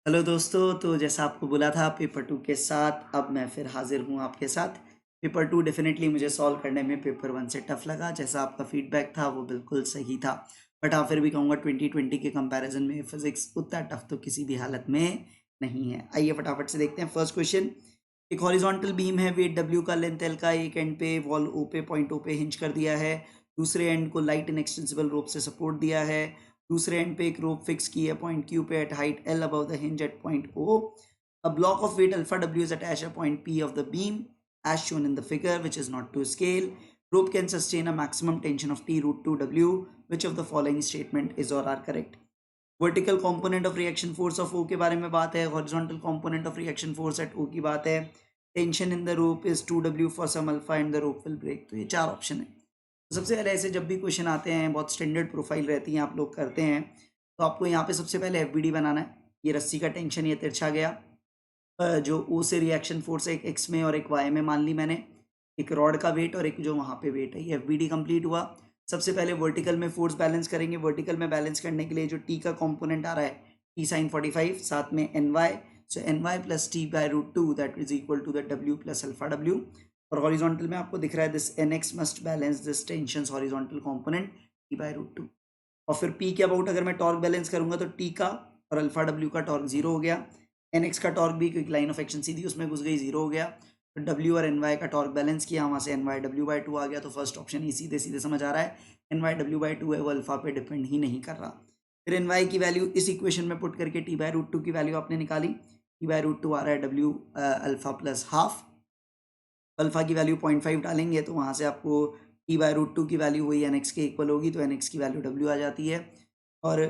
Hello दोस्तों, तो जैसा आपको बोला था पेपर टू के साथ अब मैं फिर हाजिर हूँ आपके साथ। पेपर टू डेफिनेटली मुझे सॉल्व करने में पेपर वन से टफ लगा। जैसा आपका फीडबैक था वो बिल्कुल सही था। बट हाँ, फिर भी कहूँगा 2020 के कंपैरिजन में फिजिक्स उतना टफ तो किसी भी हालत में नहीं है। आइए फटाफट से देखते हैं फर्स्ट क्वेश्चन। एक हॉरिजॉन्टल बीम है, वेट डब्ल्यू का, लेंथ एल का, एक एंड पे वॉल ओ पे पॉइंट ओ पे हिंज कर दिया है। दूसरे एंड को लाइट इन एक्सटेंसिबल रोप से सपोर्ट दिया है। दूसरे एंड पे एक रोप फिक्स की है पॉइंट क्यू पे at height L above the hinge at point O. A block of weight alpha W is attached at point P of the beam as shown in the figure, which is not to scale. Rope can sustain a maximum tension of T root 2 W. Which of the following statement is or are correct? Vertical component of reaction force of O के बारे में बात है, horizontal component of reaction force at O की बात है, tension in the rope is 2W for some alpha and the rope will break. तो ये चार ऑप्शन है। तो सबसे पहले ऐसे जब भी क्वेश्चन आते हैं, बहुत स्टैंडर्ड प्रोफाइल रहती है, आप लोग करते हैं, तो आपको यहाँ पे सबसे पहले एफ बनाना है। ये रस्सी का टेंशन ये तिरछा गया, जो ओ से रिएक्शन फोर्स है, एक एक्स में और एक वाई में मान ली मैंने, एक रॉड का वेट और एक जो वहाँ पे वेट है, ये एफ कंप्लीट हुआ। सबसे पहले वर्टिकल में फोर्स बैलेंस करेंगे। वर्टिकल में बैलेंस करने के लिए जो टी का कंपोनेंट आ रहा है टी साइन 45, साथ में N Y, so N Y plus T by root two that is equal to the W plus alpha W. और हॉरिजॉन्टल में आपको दिख रहा है this N X must balance this tension horizontal component T by root two. और फिर P के about अगर मैं टॉर्क बैलेंस करूंगा तो टी का और अल्फा डब्ल्यू का टॉर्क जीरो हो गया। एन एक्स का टॉर्क भी क्योंकि लाइन ऑफ एक्शन सीधी उसमें घुस गई, जीरो हो गया। तो डब्ल्यू और एन वाई का टॉर्क बैलेंस किया, वहाँ से N Y W by two आ गया। तो फर्स्ट ऑप्शन ही सीधे सीधे समझ आ रहा है, N Y W by two है, वो अल्फा पे डिपेंड ही नहीं कर रहा। फिर एन वाई की वैल्यू इस इक्वेशन में पुट करके टी बाई रूट टू की वैल्यू आपने निकाली। टी बाई रूट टू आ रहा है W alpha plus half. Alpha की वैल्यू 0.5 डालेंगे तो वहाँ से आपको टी बाई रूट टू की वैल्यू वही एन एक्स के इक्वल होगी, तो एन एक्स की वैल्यू डब्ल्यू आ जाती है। और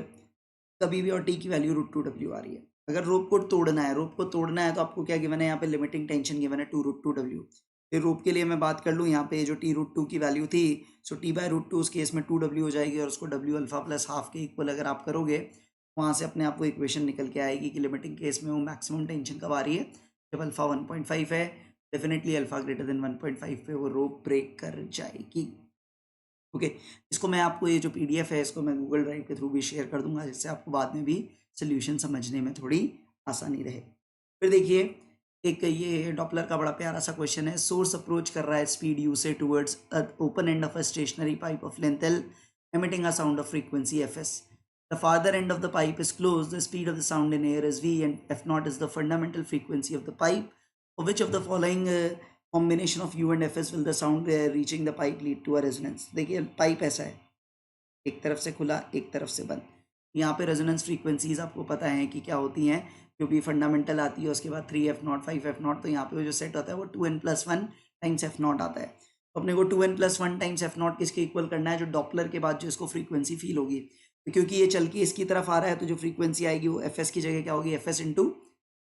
कभी भी और टी की वैल्यू रूट टू डब्ल्यू आ रही है। अगर रोप को तोड़ना है तो आपको क्या गिवन है, यहाँ पे लिमिटिंग टेंशन गिवन है टू रूट टू डब्ल्यू। फिर रोप के लिए मैं बात कर लूँ, यहाँ पे जो टी रूट टू की वैल्यू थी, so T by root to उस केस में टू डब्ल्यू हो जाएगी, और उसको डब्ल्यू अल्फा प्लस हाफ के इक्वल अगर आप करोगे, वहाँ से अपने आप को इक्वेशन निकल के आएगी कि लिमिटिंग केस में वो मैक्सिमम टेंशन कब आ रही है, जब अल्फा 1.5 है। डेफिनेटली अल्फा ग्रेटर देन 1.5 पे वो रोप ब्रेक कर जाएगी। ओके, इसको मैं आपको ये जो पीडीएफ है इसको मैं गूगल ड्राइव के थ्रू भी शेयर कर दूंगा, जिससे आपको बाद में भी सोल्यूशन समझने में थोड़ी आसानी रहे। फिर देखिए, एक ये डॉपलर का बड़ा प्यारा सा क्वेश्चन है। सोर्स अप्रोच कर रहा है स्पीड यू से towards open end of a stationary pipe of length L, emitting a sound of frequency fs. The farther end of the pipe is closed, the speed of the sound in air is v, and f naught is the fundamental frequency of the pipe. For which of the following combination of U and F S will the sound reaching the pipe lead to a resonance. देखिए pipe ऐसा है, एक तरफ से खुला एक तरफ से बंद। यहाँ पे रेजोनेंस फ्रीक्वेंसीज आपको पता है कि क्या होती हैं, जो भी फंडामेंटल आती है उसके बाद 3f0 5f0। तो यहाँ पे जो सेट होता है वो 2n+1 टाइम्स f0 आता है। तो अपने को 2n+1 टाइम्स f0 किसके इक्वल करना है, जो डॉपलर के बाद जो इसको फ्रीक्वेंसी फील होगी। तो क्योंकि ये चल के इसकी तरफ आ रहा है, तो जो फ्रीक्वेंसी आएगी वो एफ एस की जगह क्या होगी, F S into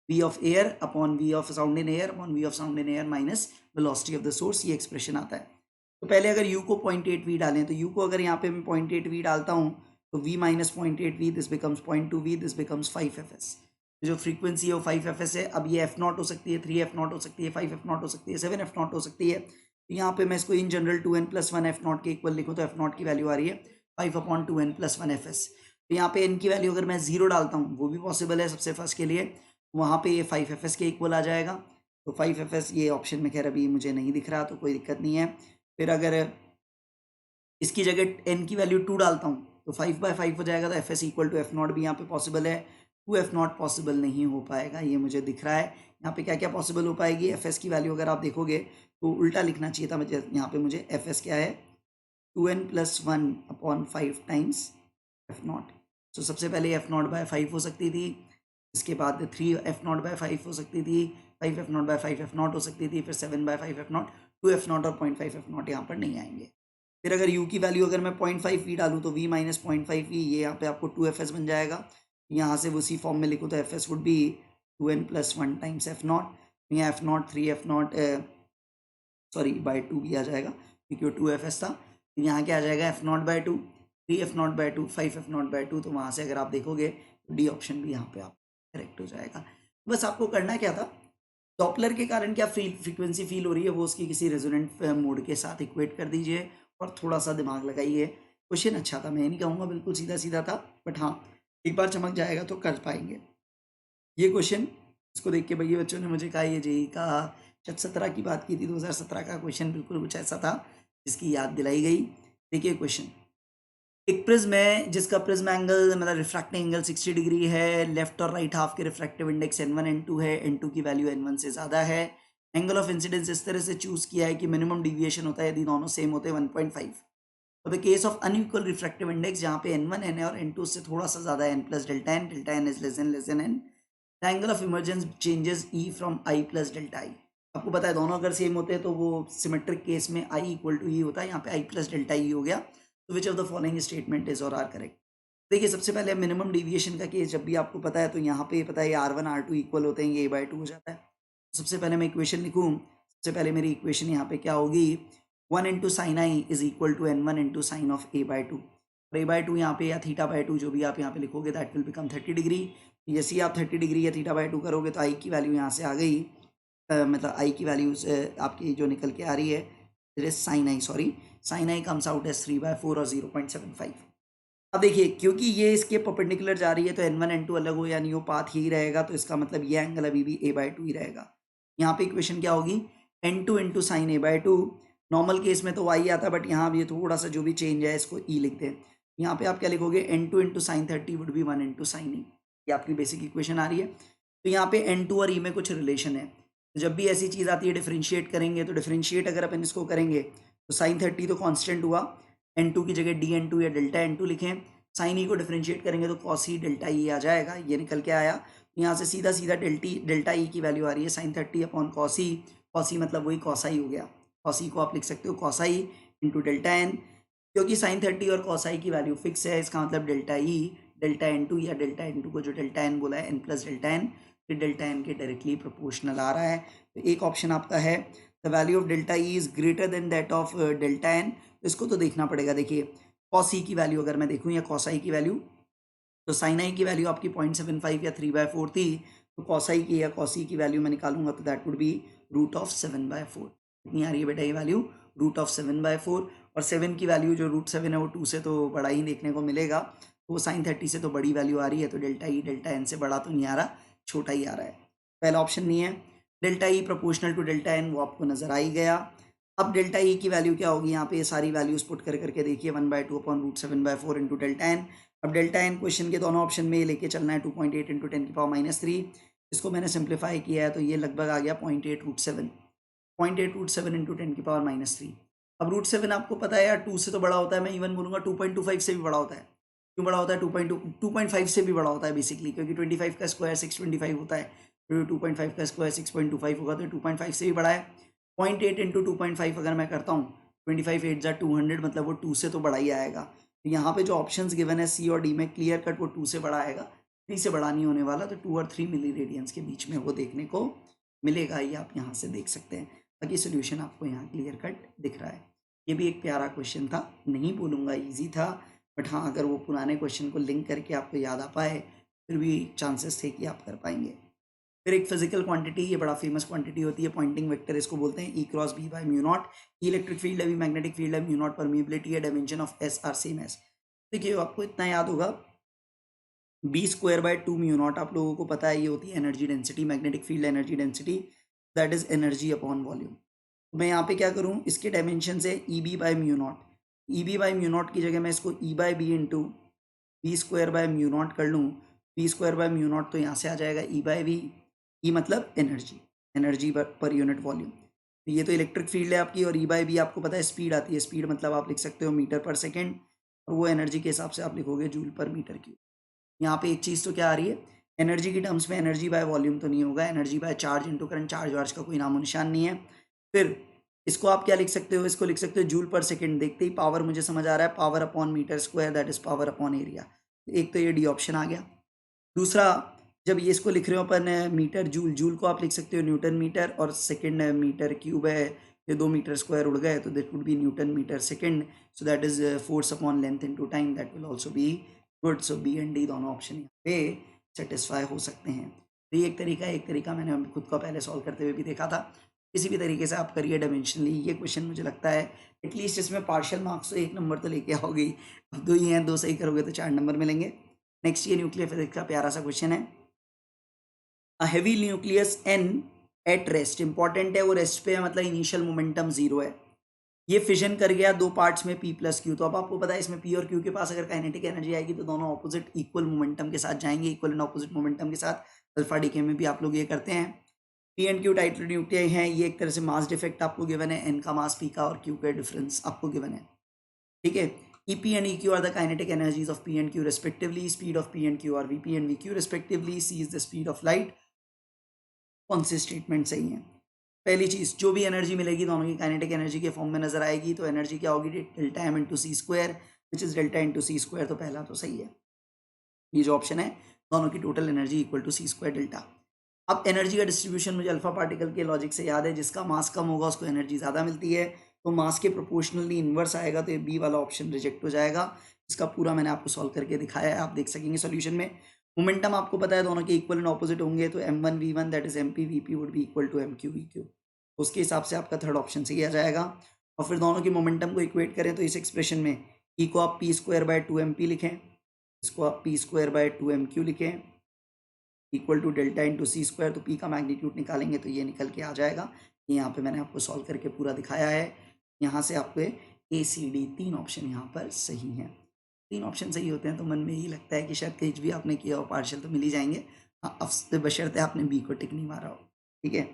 v of air upon v of sound in air upon v of sound in air minus velocity of the source, ये एक्सप्रेशन आता है। तो पहले अगर u को 0.8v डालें, तो u को अगर यहाँ पे मैं 0.8v डालता हूँ, तो v minus 0.8v this becomes 0.2v this becomes 5fs। जो फ्रीक्वेंसी है वो 5fs है। अब ये f0 हो सकती है, 3f0 हो सकती है, 5f0 हो सकती है, 7f0 हो सकती है। तो यहाँ पे मैं इसको इन जनरल 2n+1 f0 के इक्वल लिखूँ, तो f0 की वैल्यू आ रही है 5/2n+1 fs। तो यहाँ पे n की वैल्यू अगर मैं 0 डालता हूँ, वो भी पॉसिबल है सबसे फर्स्ट के लिए, वहाँ पे ये 5fs के इक्वल आ जाएगा। तो 5fs ये ऑप्शन में खैर अभी मुझे नहीं दिख रहा, तो कोई दिक्कत नहीं है। फिर अगर इसकी जगह n की वैल्यू 2 डालता हूँ, तो 5/5 हो जाएगा। तो F S equal to f0 भी यहाँ पे पॉसिबल है, 2f0 पॉसिबल नहीं हो पाएगा, ये मुझे दिख रहा है। यहाँ पे क्या क्या पॉसिबल हो पाएगी, एफ एस की वैल्यू अगर आप देखोगे तो उल्टा लिखना चाहिए था मुझे। यहाँ पे मुझे एफ एस क्या है, 2n+1/5 टाइम्स f0। तो सबसे पहले f0/5 हो सकती थी, इसके बाद 3f0/5 हो सकती थी, 5f0/5 f0 हो सकती थी, फिर 7/5 f0, 2f0 और 0.5 f0 यहाँ पर नहीं आएंगे। फिर अगर u की वैल्यू अगर मैं 0.5v डालूँ, तो v माइनस 0.5v, ये यहाँ पे आपको 2fs बन जाएगा। यहाँ से उसी फॉर्म में लिखो तो fs would be 2n+1 times f0। यहाँ f0 3f0 सॉरी बाई 2 भी आ जाएगा, क्योंकि वो 2fs था। यहाँ क्या आ जाएगा, f0/2, 3f0/2, 5f0/2। तो वहाँ से अगर आप देखोगे तो डी ऑप्शन भी यहाँ पे आप करेक्ट हो जाएगा। बस आपको करना क्या था, डॉपलर के कारण क्या फ्रीक्वेंसी फील हो रही है, वो उसकी किसी रेजोनेंट मोड के साथ इक्वेट कर दीजिए और थोड़ा सा दिमाग लगाइए। क्वेश्चन अच्छा था, मैं नहीं कहूँगा बिल्कुल सीधा सीधा था, बट हाँ एक बार चमक जाएगा तो कर पाएंगे। ये क्वेश्चन इसको देख के भैया बच्चों ने मुझे कहा ये जेई का शायद 17 की बात की थी, 2017 का क्वेश्चन बिल्कुल कुछ ऐसा था जिसकी याद दिलाई गई। देखिए क्वेश्चन, एक प्रिज्म है जिसका प्रिज्म एंगल मतलब रिफ्रैक्टिंग एंगल 60 डिग्री है, लेफ्ट और राइट हाफ के रिफ्रैक्टिव इंडेक्स n1 n2 है, n2 की वैल्यू n1 से ज़्यादा है। एंगल ऑफ इंसिडेंस इस तरह से चूज किया है कि मिनिमम डिविएशन होता है यदि दोनों सेम होते हैं 1.5। तो the case of unequal refractive index जहाँ पे n1 n है और n2 से थोड़ा सा ज़्यादा है, n plus delta n is less than n, the angle of emergence changes e from i plus delta i। आपको पता है दोनों अगर सेम होते हैं तो वो सिमेट्रिक केस में i इक्वल टू e होता है, यहाँ पे i प्लस डेल्टा ई हो गया। तो which of the following statement is और आर करेक्ट। देखिए सबसे पहले मिनिमम डिविएशन का केस जब भी आपको पता है तो यहाँ पे पता है R1 R2 इक्वल होते हैं, ये a/2 हो जाता है। सबसे पहले मैं इक्वेशन लिखूँ, सबसे पहले मेरी इक्वेशन यहाँ पे क्या होगी, 1 into sine I is equal to n1 into sine of a/2। और a/2 यहाँ पे या θ/2 जो भी आप यहाँ पे लिखोगे दैट विल बिकम 30 डिग्री। जैसे ही आप 30 डिग्री या θ/2 करोगे तो आई की वैल्यू यहाँ से आ गई, मतलब आई की वैल्यू आपकी जो निकल के आ रही है it is sine I, sorry sine I comes out as 3/4 और 0.75। अब देखिए क्योंकि ये इसके परपेंडिकुलर जा रही है तो n1 n2 अलग हो या नहीं हो, पाथ ही रहेगा, तो इसका मतलब ये एंगल अभी भी a/2 ही रहेगा। यहाँ पे इक्वेशन क्या होगी, n2 into sine a/2। Normal case में तो y आता, बट यहाँ भी थोड़ा सा जो भी चेंज है इसको e लिख दें। यहाँ पे आप क्या लिखोगे, n2 into sine 30 would be 1 into sign e। ये आपकी बेसिक इक्वेशन आ रही है। तो यहाँ पे n2 और e में कुछ रिलेशन है, तो जब भी ऐसी चीज़ आती है डिफ्रेंशिएट करेंगे, तो डिफ्रेंशिएट अगर अपन इसको करेंगे तो साइन 30 तो कॉन्स्टेंट हुआ, n2 की जगह d n2 या डेल्टा n2 लिखें, साइन ई को डिफरेंशिएट करेंगे तो कॉस ई डेल्टा ई आ जाएगा, ये निकल के आया। यहाँ से सीधा सीधा डेल्टा ई की वैल्यू आ रही है साइन 30 अपॉन कॉस ई मतलब वही कॉस आई हो गया। कॉस ई को आप लिख सकते हो कॉस आई इंटू डेल्टा एन, क्योंकि साइन 30 और कॉस आई की वैल्यू फिक्स है, इसका मतलब डेल्टा एन टू या डेल्टा एन टू को जो डेल्टा एन बोला है एन प्लस डेल्टा एन, फिर डेल्टा एन के डायरेक्टली प्रोपोर्शनल आ रहा है। तो एक ऑप्शन आपका है the value of delta E is greater than that of delta N. इसको तो देखना पड़ेगा। देखिए कॉस ई की वैल्यू अगर मैं देखूँ या कॉस आई की वैल्यू, तो साइन आई की वैल्यू आपकी 0.75 या 3/4 थी, तो कॉस आई की या कॉस ई की वैल्यू मैं निकालूंगा तो that would be root of 7/4। कितनी आ रही है बेटा ये वैल्यू, रूट ऑफ 7/4। और 7 की वैल्यू जो रूट 7 है वो 2 से तो बड़ा ही देखने को मिलेगा, तो वो साइन 30 से तो बड़ी वैल्यू आ रही है, तो डेल्टा ई डेल्टा एन से बड़ा तो नहीं आ रहा, छोटा ही आ रहा है। पहला ऑप्शन नहीं है। Delta E proportional to delta N वो आपको नजर आ ही गया। अब डेल्टा ई की वैल्यू क्या होगी, यहाँ पे ये सारी वैल्यूज पुट कर करके देखिए 1/2 upon root 7/4 into delta N. अब डेल्टा एन क्वेश्चन के दोनों ऑप्शन में लेके चलना है 2.8 इंटू 10⁻³ इसको मैंने सिंप्लीफाई किया है तो ये लगभग आ गया 0.8√7, 0.8√7 इंटू 10⁻³ अब रूट 7 आपको पता है यार 2 से तो बड़ा होता है, मैं इवन बोलूँगा 2.25 से भी बड़ा होता है। क्यों बड़ा होता है, 2.5 से भी बड़ा होता है बेसिकली, क्योंकि 25 का स्क्वायर 625 होता है, तो 2.5 का स्क्वायर 6.25 होगा, तो 2.5 से भी बड़ा है। 0.8 इंटू 2.5 अगर मैं करता हूँ 25 8 जा 200, मतलब वो 2 से तो बड़ा ही आएगा। तो यहाँ पे जो ऑप्शंस गिवन है सी और डी में क्लियर कट वो 2 से बड़ा आएगा, 3 से बड़ा नहीं होने वाला, तो 2 और 3 मिली रेडियंस के बीच में वो देखने को मिलेगा, ये आप यहाँ से देख सकते हैं। बाकी सोल्यूशन आपको यहाँ क्लियर कट दिख रहा है। ये भी एक प्यारा क्वेश्चन था, नहीं बोलूँगा ईजी था, बट हाँ अगर वो पुराने क्वेश्चन को लिंक करके आपको याद आ पाए फिर भी चांसेस थे कि आप कर पाएंगे। फिर एक फिजिकल क्वांटिटी, ये बड़ा फेमस क्वांटिटी होती है, पॉइंटिंग वेक्टर इसको बोलते हैं, E cross B by mu naught. Electric field है, मैग्नेटिक फील्ड है, म्यू नॉट परमिएबिलिटी है, dimension of S are same as. देखिए आपको इतना याद होगा B² बाय 2 म्यू नॉट, आप लोगों को पता है ये होती है energy density, magnetic field energy density, that is energy upon volume. तो मैं यहाँ पे क्या करूँ, इसके डायमेंशन से EB bye mu not, EB bye mu not की जगह मैं इसको E/B into B² bye mu not कर लूँ। B² बाय म्यू नॉट तो यहाँ से आ जाएगा E/V, ई मतलब energy, energy per unit volume. तो ये तो इलेक्ट्रिक फील्ड है आपकी, और E/V आपको पता है स्पीड आती है, स्पीड मतलब आप लिख सकते हो मीटर पर सेकेंड, और वो एनर्जी के हिसाब से आप लिखोगे जूल पर मीटर क्यूब। यहाँ पे एक चीज़ तो क्या आ रही है, एनर्जी की टर्म्स में एनर्जी बाय वॉल्यूम तो नहीं होगा, energy by charge into current, charge वार्ज का कोई नामो निशान नहीं है। फिर इसको आप क्या लिख सकते हो, इसको लिख सकते हो जूल पर सेकेंड। देखते ही पावर मुझे समझ आ रहा है, power upon metre square that is power upon area. एक तो ये डी ऑप्शन आ गया। दूसरा, जब ये इसको लिख रहे हो अपन मीटर जूल, जूल को आप लिख सकते हो न्यूटन मीटर, और सेकेंड मीटर क्यूब है, ये 2 मीटर स्क्वायर उड़ गए तो that would be newton metre second, so that is force upon length into time, that will also be good. So B and D दोनों ऑप्शन यहाँ पे satisfy हो सकते हैं। तो ये एक तरीका मैंने खुद को पहले सॉल्व करते हुए भी देखा था। किसी भी तरीके से आप करिए डायमेंशनली, ये क्वेश्चन मुझे लगता है एटलीस्ट इसमें पार्शियल मार्क्स तो 1 नंबर तो लेके आओगे। अब 2 ही हैं, 2 सही करोगे तो 4 नंबर मिलेंगे। नेक्स्ट ये न्यूक्लियर फिजिक्स का प्यारा सा क्वेश्चन है, a heavy nucleus N at rest, important है, वो रेस्ट पे है, मतलब इनिशियल मोमेंटम जीरो है। ये फिजन कर गया दो पार्ट्स में पी प्लस क्यू। तो अब आपको पता है इसमें पी और क्यू के पास अगर काइनेटिक एनर्जी आएगी तो दोनों ऑपोजिट इक्वल मोमेंटम के साथ जाएंगे, इक्वल एंड ऑपोजिट मोमेंटम के साथ। अल्फा डीके में भी आप लोग ये करते हैं। P and Q title nuclei हैं, ये एक तरह से मास डिफेक्ट आपको गिवन है, एन का मास पी का और क्यू का डिफरेंस आपको गिवन है, ठीक है। EP and EQ are the kinetic energies of P and Q respectively. Speed of P and Q are VP and VQ respectively. C is the speed of light. कौन से statement सही है? पहली चीज, जो भी एनर्जी मिलेगी दोनों की काइनेटिक एनर्जी के फॉर्म में नजर आएगी, तो एनर्जी क्या होगी? Delta M into C square, which is delta into C square. तो पहला तो सही है, ये जो ऑप्शन है, दोनों की total energy equal to C square delta. अब एनर्जी का डिस्ट्रीब्यूशन मुझे अल्फा पार्टिकल के लॉजिक से याद है, जिसका मास कम होगा उसको एनर्जी ज़्यादा मिलती है, तो मास के प्रोपोर्शनली इन्वर्स आएगा, तो ये बी वाला ऑप्शन रिजेक्ट हो जाएगा। इसका पूरा मैंने आपको सॉल्व करके दिखाया है, आप देख सकेंगे सॉल्यूशन में। मोमेंटम आपको पता है दोनों के इक्वल एंड ऑपोजिट होंगे, तो m1 v1 that is mp vp would be equal to mq vq। उसके हिसाब से आपका थर्ड ऑप्शन सही आ जाएगा। और फिर दोनों की मोमेंटम को इक्वेट करें तो इस एक्सप्रेशन में ई को आप P square by two M P लिखें, इसको आप P square by two M Q लिखें, equal to delta into C square. तो पी का मैग्नीट्यूड निकालेंगे तो ये निकल के आ जाएगा। ये यहाँ पे मैंने आपको सॉल्व करके पूरा दिखाया है। यहाँ से आपके ए सी डी तीन ऑप्शन यहाँ पर सही हैं। तीन ऑप्शन सही होते हैं तो मन में यही लगता है कि शायद कहीं भी आपने किया हो पार्शियल तो मिल ही जाएंगे। हाँ, अब बशर्ते आपने बी को टिक नहीं मारा हो, ठीक है।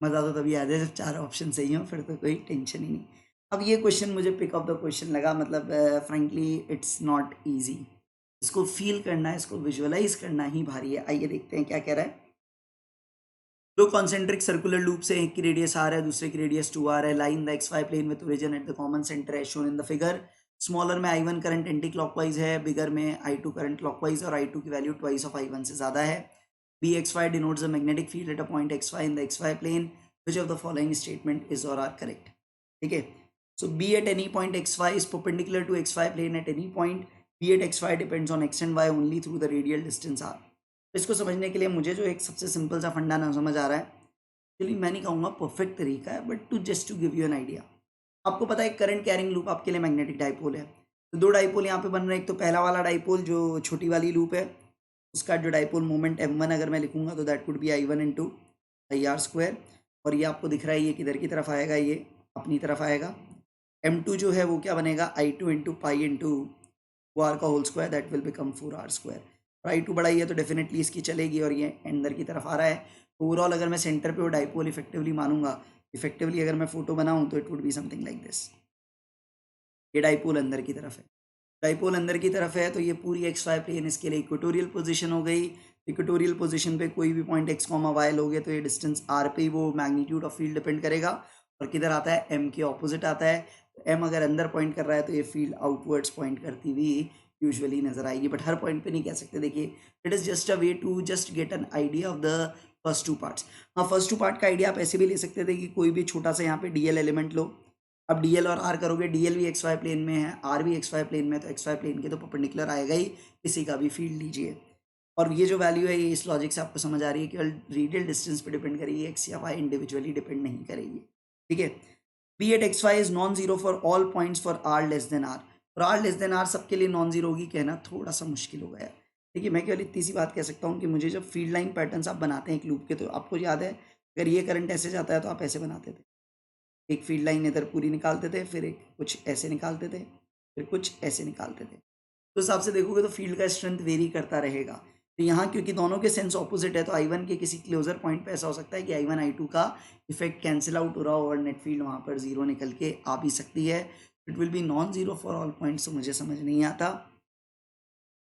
मज़ा तो तभी आ जाए जब चार ऑप्शन सही हो, फिर तो कोई टेंशन ही नहीं। अब ये क्वेश्चन मुझे पिक ऑफ द क्वेश्चन लगा, मतलब फ्रेंकली इट्स नॉट ईजी। इसको फील करना है, इसको विजुअलाइज करना ही भारी है। आइए देखते हैं क्या कह रहा है। दो कॉन्सेंट्रिक सर्कुलर लूप से एक की रेडियस आर है, दूसरे की रेडियस 2r है, line the X Y plane with origin at the common centre as shown in the figure. Smaller में I1 करंट एंटी क्लॉकवाइज है, बिगर में I2 करंट क्लॉकवाइज, और I2 की वैल्यू ट्वाइस ऑफ I1 से ज़्यादा है। Bxy denotes a magnetic field at a point xy in the xy plane. Which of the following statement is or are correct? ठीक है। So B at any point xy is perpendicular to xy plane at any point. B at xy depends on x and y only through the radial distance r. इसको समझने के लिए मुझे जो एक सबसे सिंपल सा फंडा ना समझ आ रहा है, एक्चुअली मैं नहीं कहूँगा परफेक्ट तरीका है, but to just to give you an idea. आपको पता है करंट कैरिंग लूप आपके लिए मैग्नेटिक डाइपोल है, तो दो डाइपोल यहाँ पे बन रहे हैं। एक तो पहला वाला डाइपोल जो छोटी वाली लूप है, उसका जो डाइपोल मोमेंट m1 अगर मैं लिखूंगा तो that would B I1 into IR square. और ये आपको दिख रहा है ये किधर की तरफ आएगा, ये अपनी तरफ आएगा। m2 जो है वो क्या बनेगा, I2 into pi into R का whole square, that will become 4r square. और I2 बड़ा ही है तो डेफिनेटली इसकी चलेगी, और ये अंदर की तरफ आ रहा है। ओवरऑल अगर मैं सेंटर पे वो डाइपोल इफेक्टिवली मानूंगा, इफेक्टिवली अगर मैं फोटो बनाऊं तो it would be something like this. ये डाइपोल अंदर की तरफ है, डाइपोल अंदर की तरफ है, तो ये पूरी एक्स वाई प्लेन इसके लिए इक्वेटोरियल पोजीशन हो गई। इक्वेटोरियल पोजीशन पे कोई भी पॉइंट एक्स कॉमा वाई लोगे तो ये डिस्टेंस आर पे ही वो मैग्नीट्यूड ऑफ फील्ड डिपेंड करेगा। और किधर आता है, एम के ऑपोजिट आता है। एम अगर अंदर पॉइंट कर रहा है तो ये फील्ड आउटवर्ड्स पॉइंट करती हुई यूजुअली नजर आएगी, बट हर पॉइंट पे नहीं कह सकते। देखिए it is just a way to just get an idea of the first two parts. हाँ, फर्स्ट टू पार्ट का आइडिया आप ऐसे भी ले सकते थे कि कोई भी छोटा सा यहाँ पे डीएल एलिमेंट लो। अब डीएल और आर करोगे, डीएल भी एक्स वाई प्लेन में है, आर भी एक्स वाई प्लेन में है, तो एक्स वाई प्लेन के तो परपेंडिकुलर आएगा ही, किसी का भी फील्ड लीजिए। और ये जो वैल्यू है ये इस लॉजिक से आपको समझ आ रही है, केवल रेडियल डिस्टेंस पे डिपेंड करेगी, एक्स या वाई इंडिविजुअली डिपेंड नहीं करेगी, ठीक है। B at X Y is non zero for all points for R less than R. और आर लेस देन आर सबके लिए नॉन जीरो होगी, कहना थोड़ा सा मुश्किल हो गया। देखिए मैं केवल इतनी सी बात कह सकता हूँ कि मुझे जब फील्ड लाइन पैटर्न्स आप बनाते हैं एक लूप के, तो आपको याद है अगर ये करंट ऐसे जाता है तो आप ऐसे बनाते थे, एक फील्ड लाइन इधर पूरी निकालते थे, फिर एक कुछ ऐसे निकालते थे, फिर कुछ ऐसे निकालते थे। तो हिसाब से देखोगे तो फील्ड का स्ट्रेंथ वेरी करता रहेगा। तो यहाँ क्योंकि दोनों के सेंस ऑपोजिट है, तो I1 के किसी क्लोजर पॉइंट पे ऐसा हो सकता है कि I1 I2 का इफेक्ट कैंसिल आउट हो रहा हो और नेट फील्ड वहाँ पर जीरो निकल के आ भी सकती है। It will be non zero for all points, तो मुझे समझ नहीं आता।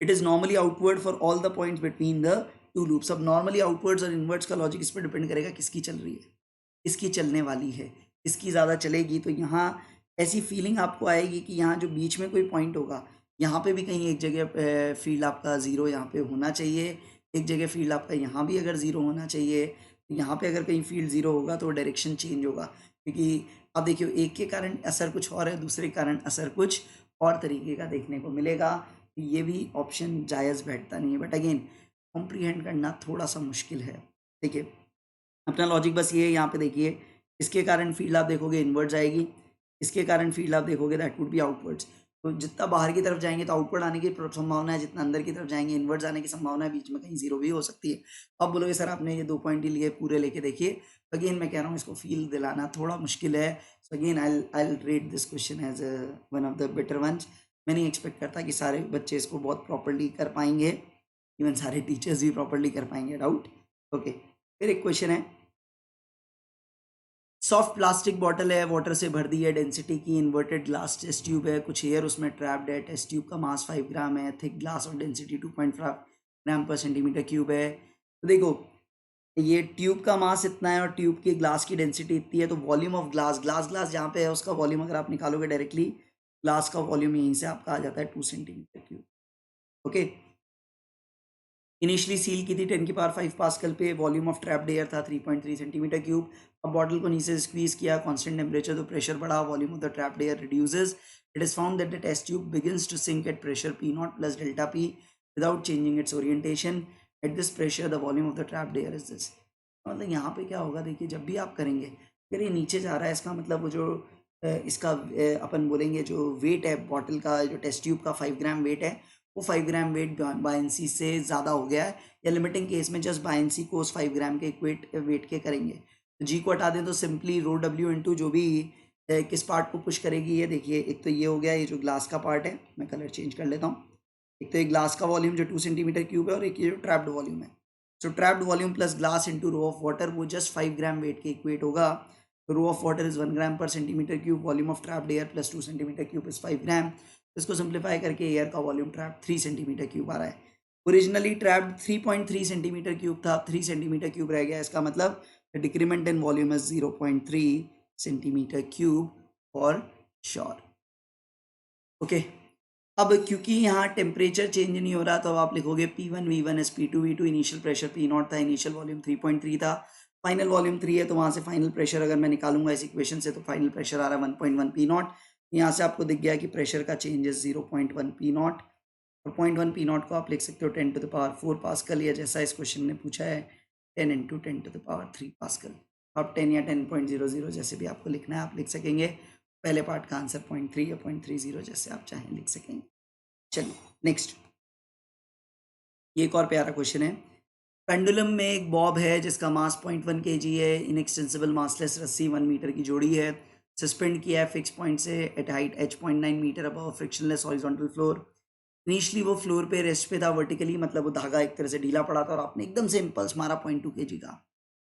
It is normally outward for all the points between the two loops. अब नॉर्मली आउटवर्ड्स और इनवर्ड्स का लॉजिक इस पर डिपेंड करेगा किसकी चल रही है, किसकी चलने वाली है, किसकी ज़्यादा चलेगी। तो यहाँ ऐसी फीलिंग आपको आएगी कि यहाँ जो बीच में कोई पॉइंट होगा, यहाँ पे भी कहीं एक जगह फील्ड आपका ज़ीरो यहाँ पे होना चाहिए, एक जगह फील्ड आपका यहाँ भी अगर ज़ीरो होना चाहिए। तो यहाँ पे अगर कहीं फील्ड ज़ीरो होगा तो डायरेक्शन चेंज होगा, क्योंकि अब देखिए एक के कारण असर कुछ और है, दूसरे के कारण असर कुछ और तरीके का देखने को मिलेगा। तो ये भी ऑप्शन जायज़ बैठता नहीं है, बट अगेन कॉम्प्रीहेंड करना थोड़ा सा मुश्किल है। देखिए अपना लॉजिक बस ये है, यहाँ पे देखिए इसके कारण फील्ड आप देखोगे इनवर्ड्स आएगी, इसके कारण फील्ड आप देखोगे दैट वुड बी आउटवर्ड्स। तो जितना बाहर की तरफ जाएंगे तो आउटवर्ड आने की संभावना है, जितना अंदर की तरफ जाएंगे इनवर्ड्स आने की संभावना है, बीच में कहीं जीरो भी हो सकती है। अब बोलोगे सर आपने ये 2 पॉइंट ही लिए, पूरे लेके देखिए। अगेन मैं कह रहा हूँ इसको फील दिलाना थोड़ा मुश्किल है। So again I rate this question as one of the better ones. मैं नहीं एक्सपेक्ट करता कि सारे बच्चे इसको बहुत प्रॉपरली कर पाएंगे, इवन सारे टीचर्स भी प्रॉपरली कर पाएंगे, डाउट। ओके, फिर एक क्वेश्चन है, सॉफ्ट प्लास्टिक बॉटल है, वाटर से भर दी है, डेंसिटी की, इन्वर्टेड ग्लास टेस्ट ट्यूब है, कुछ एयर उसमें ट्रैप्ड है, टेस्ट ट्यूब का मास 5 ग्राम है, थिक ग्लास और डेंसिटी 2.5 ग्राम पर सेंटीमीटर क्यूब है। तो देखो ये ट्यूब का मास इतना है और ट्यूब की ग्लास की डेंसिटी इतनी है, तो वॉल्यूम ऑफ ग्लास, ग्लास जहाँ पे है उसका वॉल्यूम अगर आप निकालोगे डायरेक्टली, ग्लास का वॉल्यूम यहीं से आपका आ जाता है 2 centimetre cube. Okay, initially seal की थी 10 की पावर 5 पास्कल पे, वॉल्यूम ऑफ ट्रैप्ड एयर था 3.3 सेंटीमीटर क्यूब। अब बॉटल को नीचे स्क्वीज किया, कांस्टेंट टेम्परेचर तो प्रेशर बढ़ा, volume of the trapped air reduces. It is found that the test tube begins to sink at pressure P naught plus delta P without changing its orientation. At this pressure the volume of the trapped air is this. मतलब यहाँ पे क्या होगा, देखिए जब भी आप करेंगे, अगर ये नीचे जा रहा है इसका मतलब वो जो इसका अपन बोलेंगे जो वेट है बॉटल का, जो टेस्ट ट्यूब का 5 ग्राम वेट है, वो 5 ग्राम वेट बायंसी से ज़्यादा हो गया है, या लिमिटिंग केस में जस्ट बायंसी को उस 5 ग्राम के इक्वेट वेट के करेंगे। तो जी को हटा दें तो सिंपली रो डब्ल्यू इंटू जो भी किस पार्ट को पुश करेगी, ये देखिए एक तो ये हो गया, ये जो ग्लास का पार्ट है, मैं कलर चेंज कर लेता हूँ। एक तो ये ग्लास का वॉल्यूम जो 2 सेंटीमीटर क्यूब है, और एक ये जो ट्रैप्ड वॉल्यूम है। So trapped volume plus glass into rho of water, वो जस्ट 5 ग्राम वेट के इक्वेट होगा। Rho of water is 1 gram per centimetre cube, volume of trapped air plus 2 centimetre cube is 5 gram. इसको simplify करके air का volume trap 3 centimetre cube आ रहा है। Originally trapped 3.3 centimetre cube था, 3 centimetre cube रह गया, इसका मतलब decrement in volume is 0.3 centimetre cube for sure. Okay, अब क्योंकि यहाँ टेम्परेचर चेंज नहीं हो रहा, तो अब आप लिखोगे P1 V1 S P2 V2, initial pressure P0 था, इनिशियल वॉल्यूम 3.3 था, फाइनल वॉल्यूम 3 है, तो वहाँ से फाइनल प्रेशर अगर मैं निकालूंगा इस इक्वेशन से, तो फाइनल प्रेशर आ रहा है 1.1 P0। यहाँ से आपको दिख गया कि प्रेशर का चेंजेस 0.1 P0, और 0.1 P0 को आप लिख सकते हो 10 टू द पावर 4 पास्कल, या जैसा इस क्वेश्चन ने पूछा है 10 into 10 to the power 3 pascal. आप 10 या 10.00 जैसे भी आपको लिखना है आप लिख सकेंगे। पहले पार्ट का आंसर 0.3 या 0.30 जैसे आप चाहें लिख सकेंगे। चलिए नेक्स्ट, ये एक और प्यारा क्वेश्चन है। पेंडुलम में एक बॉब है जिसका मास 0.1 kg है, इनएक्सटेंसिबल मासलेस रस्सी 1 मीटर की जोड़ी है, सस्पेंड किया है फिक्स पॉइंट से at height h.9 metre above frictionless horizontal floor. Initially वो फ्लोर पे रेस्ट पे था वर्टिकली, मतलब वो धागा एक तरह से ढीला पड़ा था, और आपने एकदम से इम्पल्स मारा 0.2 kg का,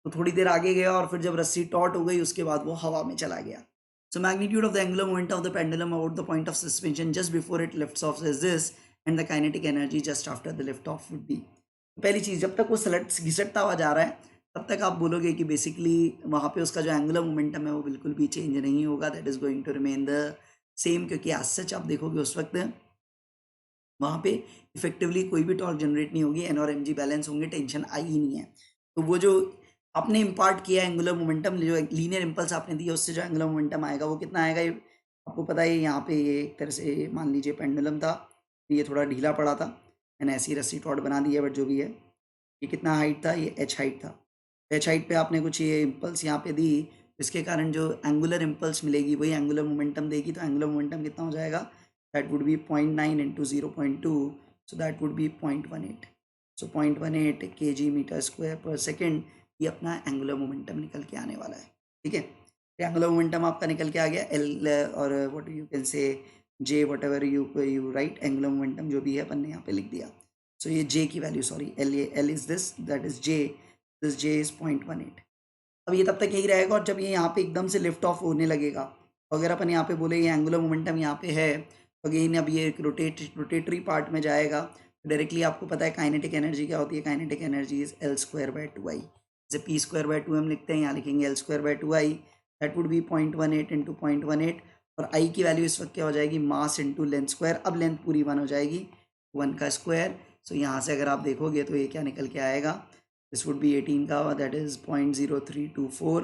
तो थोड़ी देर आगे गया, और फिर जब रस्सी टॉट हो गई उसके बाद वो हवा में चला गया। So magnitude of the angular moment of the pendulum about the point of suspension just before it lifts off is this, and the kinetic energy just after the lift off would be। पहली चीज, जब तक वो घिसटता हुआ जा रहा है तब तक आप बोलोगे कि बेसिकली वहाँ पे उसका जो एंगुलर मोमेंटम है वो बिल्कुल भी चेंज नहीं होगा, that is going to remain the same, क्योंकि एज सच आप देखोगे उस वक्त वहाँ पे इफेक्टिवली कोई भी टॉर्क जनरेट नहीं होगी, एन और एम जी बैलेंस होंगे, टेंशन आई ही नहीं है। तो वो जो आपने इम्पार्ट किया एंगुलर मोमेंटम, जो लीनियर इम्पल्स आपने दिया उससे जो एंगुलर मोमेंटम आएगा वो कितना आएगा, ये आपको पता है। यहाँ पे ये एक तरह से मान लीजिए पेंडुलम था, ये थोड़ा ढीला पड़ा था, मैंने ऐसी रस्सी टॉट बना दी है, बट जो भी है, ये कितना हाइट था, ये एच हाइट था। एच हाइट पे आपने कुछ ये इम्पल्स यहाँ पे दी, इसके कारण जो एंगुलर इम्पल्स मिलेगी वही एंगुलर मोमेंटम देगी, तो एंगुलर मोमेंटम कितना हो जाएगा, that would be 0.9 into 0.2, so that would be 0.18। so 0.18 kg metre square पर सेकेंड, ये अपना एंगुलर मोमेंटम निकल के आने वाला है। ठीक है, एंगुलर मोमेंटम आपका निकल के आ गया एल, और what you can say J, what ever you right, angular momentum जो भी है अपन ने यहाँ पे लिख दिया। सो ये जे की value, sorry L is this, that is J, this J is 0.18। अब ये तब तक यही रहेगा, और जब ये यहाँ पे एकदम से लिफ्ट ऑफ होने लगेगा, तो अगर अपन यहाँ पे बोले ये एंगुलर मोमेंटम यहाँ पे है, तो अगेन अब ये रोटेटरी पार्ट में जाएगा, तो डायरेक्टली आपको पता है काइनेटिक एनर्जी क्या होती है, kinetic energy is L square by 2 आई। जैसे पी स्क्वायर बाय 2 हम लिखते हैं, यहाँ लिखेंगे L square by 2 I, that would B 0.18 into 0.18, और आई की वैल्यू इस वक्त क्या हो जाएगी, मास इंटू लेंथ स्क्वायर। अब लेंथ पूरी 1 हो जाएगी, 1 का स्क्वायर। सो यहाँ से अगर आप देखोगे तो ये क्या निकल के आएगा, this would be 18 का, that is 0.0324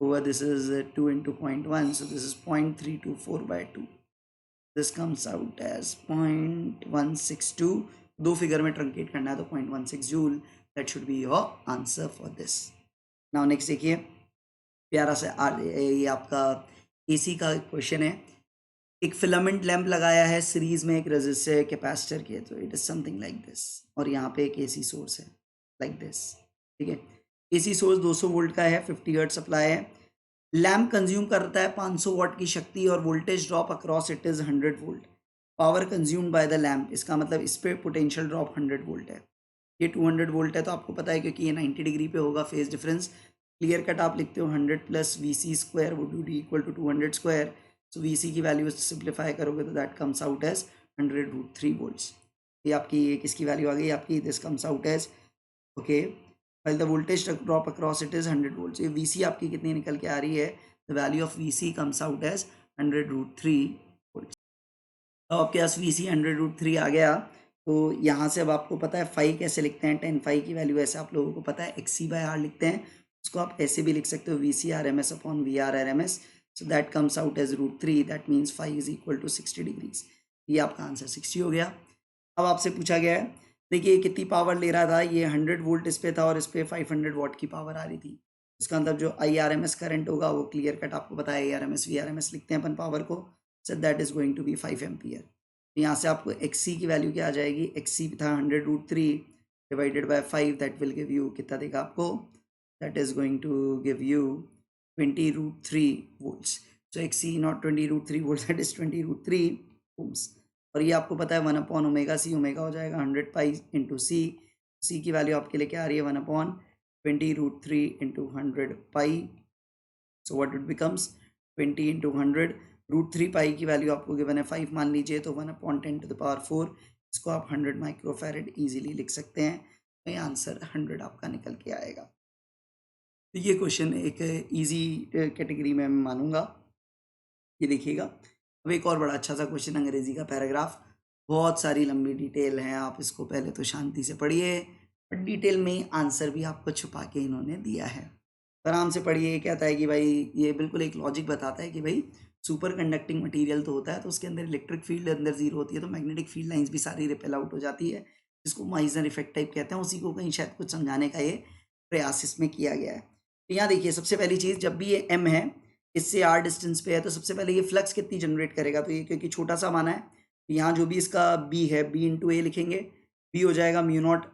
over this is 2 into 0.1, so this is 0.324 by 2, this comes out as 0.162। दो फिगर में ट्रंकेट करना है तो 0.16 joule, that should be your answer for this। now next देखिए प्यारा सा ये आपका एसी का क्वेश्चन है। एक फिलामेंट लैंप लगाया है सीरीज में एक रेजिस्टर कैपेसिटर के, तो it is something like this. और यहाँ पे एक एसी सोर्स है लाइक दिस, ठीक है। एसी सोर्स 200 वोल्ट का है, 50 हर्ट्ज सप्लाई है। लैम्प कंज्यूम करता है 500 वाट की शक्ति और voltage drop across it is 100 volt. Power consumed by the lamp, इसका मतलब इस पे पोटेंशियल ड्रॉप 100 वोल्ट है। ये 200 वोल्ट है तो आपको पता है क्योंकि ये 90 डिग्री पे होगा फेज डिफरेंस। क्लियर कट आप लिखते हो 100 plus V C square would be equal to 200 square. So V C की वैल्यू सिंप्लीफाई करोगे तो that comes out as 100√3 volts. ये आपकी किसकी वैल्यू आ गई आपकी, this comes out as okay while the voltage drop across it is 100 volts. ये वी सी आपकी कितनी निकल के आ रही है, the value of V C comes out as 100√3 volts. तो आपके पास वी सी 100√3 आ गया। तो यहाँ से अब आपको पता है फाई कैसे लिखते हैं, 10 फाई की वैल्यू ऐसे आप लोगों को पता है एक्स सी बाय आर लिखते हैं। उसको आप ऐसे भी लिख सकते हो V C R M S upon V R R M S. So that comes out as √3, that means phi is equal to 60 degrees. ये आपका आंसर 60 हो गया। अब आपसे पूछा गया है, देखिए कितनी पावर ले रहा था, ये 100 वोल्ट इस पे था और इस पे 500 वाट की पावर आ रही थी। इसका मतलब जो I R M S current होगा वो क्लियर कट आपको पता है, I R M S V R M S लिखते हैं अपन पावर को। So that is going to be 5 ampere. यहाँ से आपको एक्स सी की वैल्यू क्या आ जाएगी, एक्स सी था 100√3 divided by 5, that will give you कितना देगा आपको, that is going to give you 20√3 volts. So X C naught 20√3 volts, that is 20√3 ohms. और ये आपको पता है 1/ओमेगा सी, ओमेगा हो जाएगा 100 पाई इंटू सी। सी की वैल्यू आपके लिए क्या आ रही है 1/20√3 into 100 pi. So what it becomes 20 into 100√3 पाई की वैल्यू आपको गिवन है 5 मान लीजिए, तो 1/10 टू द पावर 4। इसको आप 100 माइक्रोफैरेड इजीली लिख सकते हैं। तो ये आंसर 100 आपका निकल के आएगा। तो ये क्वेश्चन एक इजी कैटेगरी में मैं मानूंगा। ये देखिएगा, अब एक और बड़ा अच्छा सा क्वेश्चन अंग्रेजी का पैराग्राफ, बहुत सारी लंबी डिटेल है, आप इसको पहले तो शांति से पढ़िए, और डिटेल में आंसर भी आपको छुपा के इन्होंने दिया है। आराम से पढ़िए। ये कहता है कि भाई, ये बिल्कुल एक लॉजिक बताता है कि भाई सुपर कंडक्टिंग मटीरियल तो होता है तो उसके अंदर इलेक्ट्रिक फील्ड अंदर जीरो होती है, तो मैग्नेटिक फील्ड लाइंस भी सारी रिपेल आउट हो जाती है, जिसको माइजर इफेक्ट टाइप कहते हैं। उसी को कहीं शायद कुछ समझाने का ये प्रयास इसमें किया गया है। तो यहाँ देखिए, सबसे पहली चीज़, जब भी ये एम है इससे आर डिस्टेंस पे है, तो सबसे पहले ये फ्लक्स कितनी जनरेट करेगा, तो ये क्योंकि छोटा सा माना है, तो यहाँ जो भी इसका बी है, बी इंटू ए लिखेंगे। बी हो जाएगा μ0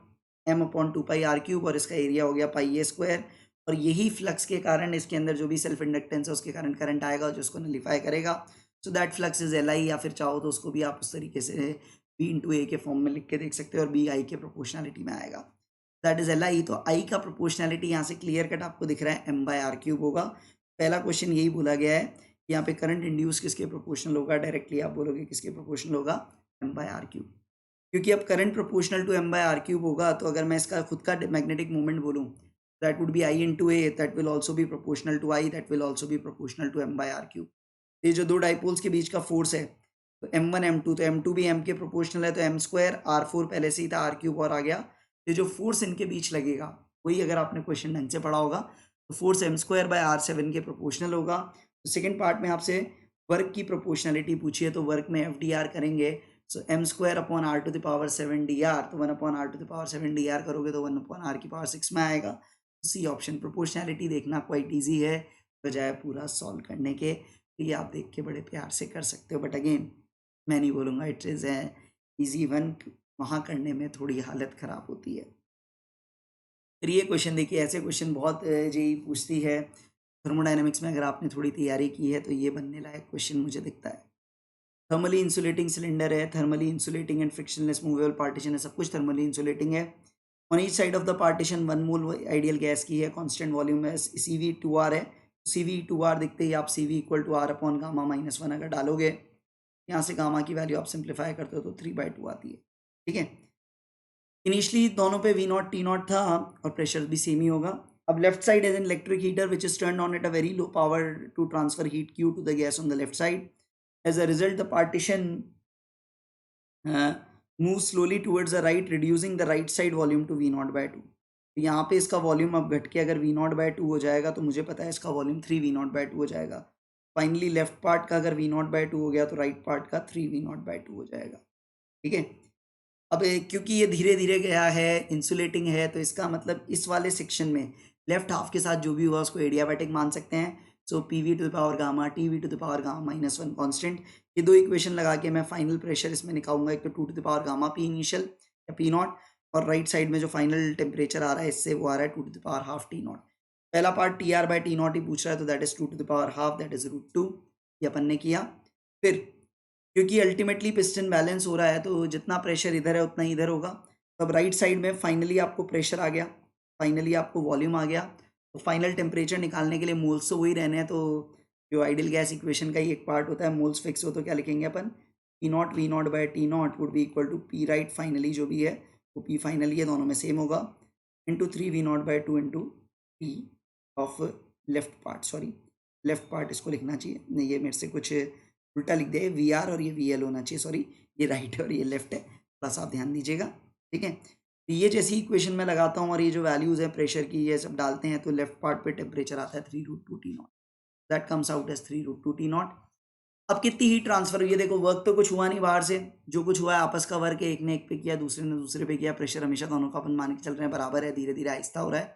m/2πr³ और इसका एरिया हो गया पाई ए स्क्वायर। और यही फ्लक्स के कारण इसके अंदर जो भी सेल्फ इंडक्टेंस है उसके कारण करंट आएगा जो उसको नलीफाई करेगा। So that flux is L I, या फिर चाहो तो उसको भी आप उस तरीके से बी इंटू ए के फॉर्म में लिख के देख सकते हो, और बी आई के प्रोपोर्शनलिटी में आएगा, दैट इज एल आई। तो आई का प्रोपोर्शनलिटी यहाँ से क्लियर कट आपको दिख रहा है m/r³ होगा। पहला क्वेश्चन यही बोला गया है कि यहाँ पे करंट इंड्यूस किसके प्रोपोर्शनल होगा, डायरेक्टली आप बोलोगे किसके प्रोपोर्शनल होगा, m/r³। क्योंकि अब करंट प्रोपोर्शनल टू m/r³ होगा, तो अगर मैं इसका खुद का मैग्नेटिक मोमेंट बोलूँ, that would be I into A, that will also be proportional to I, that will also be proportional to m/r³। ये जो दो डाइपोल्स के बीच का फोर्स है, तो m1 m2, तो m2 भी m के प्रोपोर्शनल है, तो m² r4 पहले से ही था, r³ और आ गया। ये जो फोर्स इनके बीच लगेगा, वही अगर आपने क्वेश्चन ढंग से पढ़ा होगा तो फोर्स m²/r7 के प्रोपोर्शनल होगा। तो सेकेंड पार्ट में आपसे वर्क की प्रोपोर्शनलिटी पूछी है, तो वर्क में FDR करेंगे। सो m²/r⁷ dr, तो 1/r⁷ dr करोगे तो 1/r⁶ में आएगा। सी ऑप्शन, प्रोपोर्शनैलिटी देखना क्वाइट इजी है बजाय पूरा सॉल्व करने के। तो ये आप देख के बड़े प्यार से कर सकते हो, बट अगेन मैं नहीं बोलूँगा इट इज़ है इजी वन, वहाँ करने में थोड़ी हालत ख़राब होती है। फिर ये क्वेश्चन देखिए, ऐसे क्वेश्चन बहुत जेईई पूछती है थर्मोडाइनमिक्स में, अगर आपने थोड़ी तैयारी की है तो ये बनने लायक क्वेश्चन मुझे दिखता है। थर्मली इंसुलेटिंग सिलेंडर है, thermally insulating and frictionless movable partition है, सब कुछ थर्मली इंसुलेटिंग है। On each side of the partition 1 mole ideal gas की है, कांस्टेंट वॉल्यूम है, CV2R है। CV2R दिखते ही आप CV = R/γ-1 अगर डालोगे, यहाँ से गामा की वैल्यू आप सिंप्लीफाई करते हो तो 3/2 आती है, ठीक है। इनिशियली दोनों पे V0 T0 था और प्रेशर भी सेम ही होगा। अब left side as an electric heater which is turn on at a very low power to transfer heat Q to the gas on the left side. As a result, the partition move slowly towards the right, reducing the right side volume to V0/2। तो यहाँ पे इसका volume अब घट के अगर V0/2 हो जाएगा, तो मुझे पता है इसका वॉल्यूम 3V0/2 हो जाएगा। फाइनली लेफ्ट पार्ट का अगर V0/2 हो गया तो राइट पार्ट का 3V0/2 हो जाएगा, ठीक है। अब क्योंकि ये धीरे धीरे गया है, इंसुलेटिंग है, तो इसका मतलब इस वाले सेक्शन में लेफ्ट हाफ के साथ जो भी हुआ उसको एडियाबैटिक मान सकते हैं। So PV to the power gamma TV to the power gamma -1 कांस्टेंट। ये दो इक्वेशन लगा के मैं फाइनल प्रेशर इसमें निकालूंगा, एक तो 2 to the power gamma P initial या P नॉट, और राइट साइड में जो फाइनल टेम्परेचर आ रहा है इससे वो आ रहा है 2 to the power half T naught. पहला पार्ट TR/T0 ही पूछ रहा है, तो that is 2 to the power half, that is √2, ये अपन ने किया। फिर क्योंकि अल्टीमेटली पिस्टन बैलेंस हो रहा है तो जितना प्रेशर इधर है उतना ही इधर होगा, तो अब राइट साइड में फाइनली आपको प्रेशर आ गया, फाइनली आपको वॉल्यूम आ गया। तो फाइनल टेम्परेचर निकालने के लिए मोल्स तो वही रहने हैं, तो जो आइडियल गैस इक्वेशन का ही एक पार्ट होता है, मोल्स फिक्स हो तो क्या लिखेंगे अपन, P0 V0/T0 would be equal to P right finally जो भी है वो P फाइनली है, दोनों में सेम होगा, into 3 V0/2 into P of left part, sorry left part इसको लिखना चाहिए, नहीं ये मेरे से कुछ उल्टा लिख दिया, VR और ये VL होना चाहिए, सॉरी ये राइट है और ये लेफ्ट है, थोड़ा सा आप ध्यान दीजिएगा, ठीक है। तो ये जैसी इक्वेशन में लगाता हूँ और ये जो वैल्यूज़ हैं प्रेशर की ये सब डालते हैं, तो लेफ्ट पार्ट पे टेम्परेचर आता है 3√2 T0, that comes out as 3√2 T0। अब कितनी हीट ट्रांसफर हुई है, देखो वर्क तो कुछ हुआ नहीं बाहर से, जो कुछ हुआ है आपस का वर्क है, एक ने एक पे किया दूसरे ने दूसरे पे किया, प्रेशर हमेशा दोनों का अपन मान के चल रहे हैं बराबर है, धीरे धीरे आहिस्ता हो रहा है।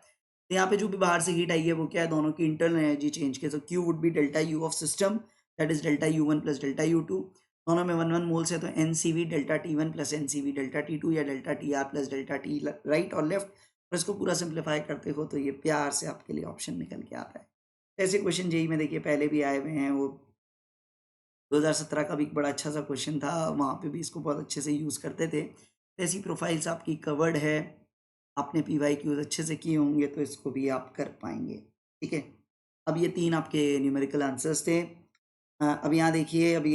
तो यहाँ पे जो भी बाहर से हीट आई है वो क्या है, दोनों की इंटरनल एनर्जी चेंज के, तो Q would be delta U of system, that is delta U1 plus delta U2, दोनों में 1 1 मोल्स है, तो NCV delta T1 plus NCV delta T2 या delta TR plus delta T right और left, और इसको पूरा सिंप्लीफाई करते हो तो ये प्यार से आपके लिए ऑप्शन निकल के आता है। ऐसे क्वेश्चन जेई में देखिए पहले भी आए हुए हैं, वो 2017 का भी एक बड़ा अच्छा सा क्वेश्चन था, वहाँ पे भी इसको बहुत अच्छे से यूज़ करते थे। ऐसी प्रोफाइल्स आपकी कवर्ड है, आपने PYQs अच्छे से किए होंगे तो इसको भी आप कर पाएंगे, ठीक है। अब ये 3 आपके न्यूमेरिकल आंसर्स थे। अब यहाँ देखिए, अब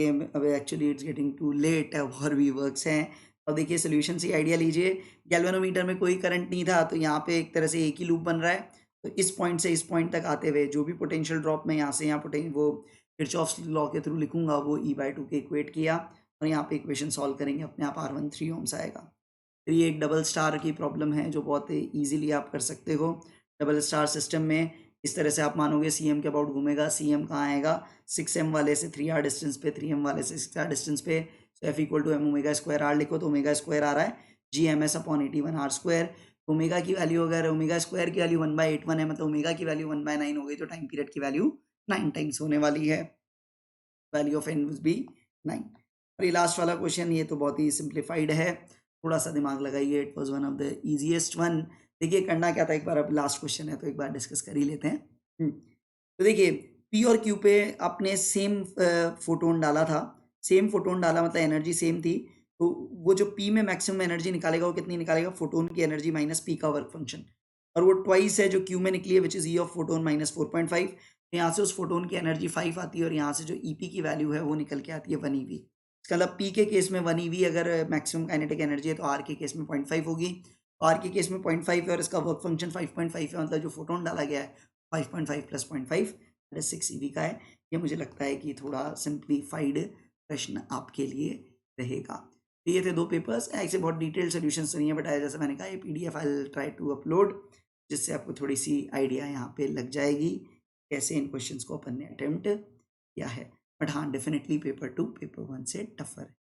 actually it's getting too late, अब और भी वर्क्स हैं। अब देखिए सोल्यूशन से आइडिया लीजिए, गैल्वेनोमीटर में कोई करंट नहीं था, तो यहाँ पे एक तरह से एक ही लूप बन रहा है, तो इस पॉइंट से इस पॉइंट तक आते हुए जो भी पोटेंशियल ड्रॉप में यहाँ से यहाँ वो किरचॉफ्स लॉ के थ्रू लिखूंगा, वो E/2 के इक्वेट किया, और यहाँ पे इक्वेशन सॉल्व करेंगे, अपने आप R1 3 ओम्स आएगा। फिर ये एक डबल स्टार की प्रॉब्लम है जो बहुत ईजिली आप कर सकते हो। डबल स्टार सिस्टम में इस तरह से आप मानोगे CM के अबाउट घूमेगा, CM कहाँ आएगा, 6M वाले से 3R डिस्टेंस पे, 3M वाले से 6R डिस्टेंस पे, तो F equal to M omega square R लिखो, तो ओमेगा स्क्वायर आ रहा है GMS/81 R स्क्वायर। ओमेगा की वैल्यू अगर ओमेगा स्क्वायर की वैल्यू 1/81 है, मतलब ओमेगा की वैल्यू 1/9 हो गई, तो टाइम पीरियड की वैल्यू 9 टाइम्स होने वाली है, वैल्यू ऑफ n भी 9। और ये लास्ट वाला क्वेश्चन, ये तो बहुत ही सिंप्लीफाइड है, थोड़ा सा दिमाग लगाइए, it was one of the easiest one. देखिए करना क्या था, एक बार अब लास्ट क्वेश्चन है तो एक बार डिस्कस कर ही लेते हैं। तो देखिए P और Q पे आपने सेम फोटोन डाला था, सेम फोटोन डाला मतलब एनर्जी सेम थी, तो वो जो P में मैक्सिमम एनर्जी निकालेगा वो कितनी निकालेगा, फोटोन की एनर्जी माइनस P का वर्क फंक्शन, और वो ट्वाइस है जो Q में निकली है which is E of photon -4.5, तो यहाँ से उस फोटोन की एनर्जी 5 आती है, और यहाँ से जो EP की वैल्यू है वो निकल के आती है 1 EV। इसका मतलब P के केस में 1 EV अगर मैक्सिमम काइनेटिक एनर्जी है, तो R के केस में 0.5 होगी, R के केस में 0.5 है और इसका वर्क फंक्शन 5.5 है, मतलब जो फोटोन डाला गया है 5.5 प्लस 0.5 6 EV का है। ये मुझे लगता है कि थोड़ा सिंप्लीफाइड प्रश्न आपके लिए रहेगा। तो ये थे 2 पेपर्स, ऐसे बहुत डिटेल्ड सोल्यूशंस नहीं है, बट जैसे मैंने कहा ये PDF I will try to upload, जिससे आपको थोड़ी सी आइडिया यहाँ पे लग जाएगी कैसे इन क्वेश्चंस को अपन ने अटेम्प्ट किया है। बट हाँ डेफिनेटली पेपर 2 पेपर 1 से टफर है।